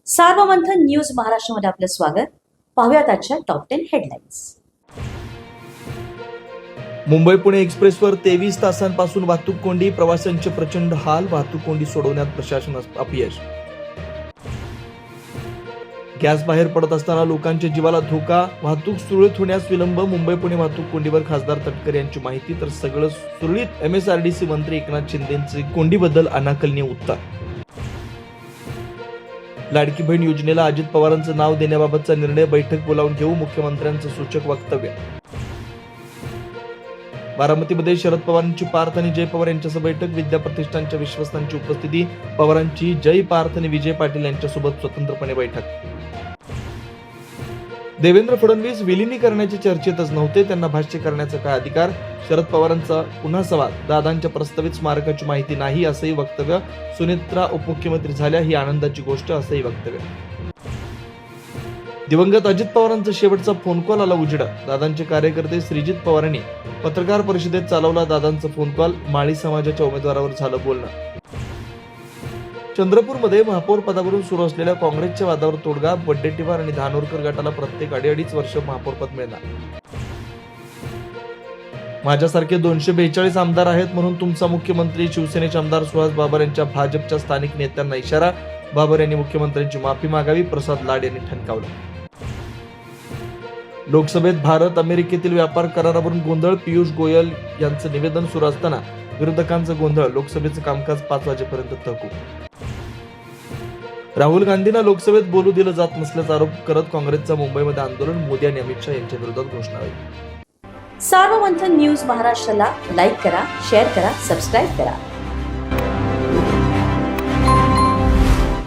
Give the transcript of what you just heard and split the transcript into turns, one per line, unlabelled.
Sarvamanthan news महाराष्ट्रामध्ये आपलं स्वागत. पाहूयात आजच्या टॉप 10 हेडलाईन्स.
मुंबई पुणे एक्सप्रेसवर 23 तासांपासून वाहतूक कोंडी, प्रवाशांचे प्रचंड हाल, वाहतूक कोंडी सोडवण्यात प्रशासनास अपयश. गॅस बाहेर पडत असताना लोकांच्या जीवाला धोका, वाहतूक सुरळीत होण्यास विलंब, मुंबई पुणे वाहतूक कोंडीवर खासदार तटकरे यांची माहिती. तर सगळं सुरळीत, MSRDC मंत्री एकनाथ शिंदेंचे कोंडीबद्दल अनाकलनीय उत्तर. लाडकी बहीण योजनेला अजित पवारांचं नाव देण्याबाबतचा निर्णय, बैठक बोलावून घेऊ, मुख्यमंत्र्यांचं सूचक वक्तव्य. बारामतीमध्ये शरद पवारांची पार्थ आणि जय पवार यांच्यासह बैठक, विद्या प्रतिष्ठानच्या विश्वस्तांची उपस्थिती, पवारांची जय पार्थ आणि विजय पाटील यांच्यासोबत स्वतंत्रपणे बैठक. देवेंद्र फडणवीस विलिनीकरणाच्या चर्चेतच नव्हते, त्यांना भाष्य करण्याचा काय अधिकार, शरद पवारांचा पुन्हा सवाल, दादांच्या प्रस्तावित स्मारकाची माहिती नाही असंही वक्तव्य, सुनेत्रा उपमुख्यमंत्री झाल्या ही आनंदाची गोष्ट असंही वक्तव्य. दिवंगत अजित पवारांचा शेवटचा फोन कॉल आला उजेडात, दादांचे कार्यकर्ते श्रीजित पवारांनी पत्रकार परिषदेत चालवला दादांचा फोन कॉल, माळी समाजाच्या उमेदवारावर झालं बोलणं. चंद्रपूरमध्ये महापौर पदावरून सुरू असलेल्या काँग्रेसच्या वादावर तोडगा, वडेट्टीवार आणि धानोरकर गटाला प्रत्येक 2.5 वर्ष महापौरपद मिळणार. माझ्यासारखे 242 आमदार आहेत म्हणून तुमचा मुख्यमंत्री, शिवसेनेचे आमदार सुहास बाबर यांच्या भाजपच्या स्थानिक नेत्यांना इशारा, बाबर यांनी मुख्यमंत्र्यांची माफी मागावी, प्रसाद लाड यांनी ठणकावलं. लोकसभेत भारत अमेरिकेतील व्यापार करारावरून गोंधळ, पियुष गोयल यांचं निवेदन सुरू असताना विरोधकांचा गोंधळ, लोकसभेचं कामकाज 5 वाजेपर्यंत तहकूब. राहुल गांधींना लोकसभेत बोलू दिलं जात नसल्याचा आरोप करत काँग्रेसचं मुंबईमध्ये आंदोलन, मोदी आणि अमित शहा यांच्या विरोधात घोषणाबाजी.
सार्वमंथन न्यूज महाराष्ट्राला लाईक करा, शेअर करा, सबस्क्राईब करा.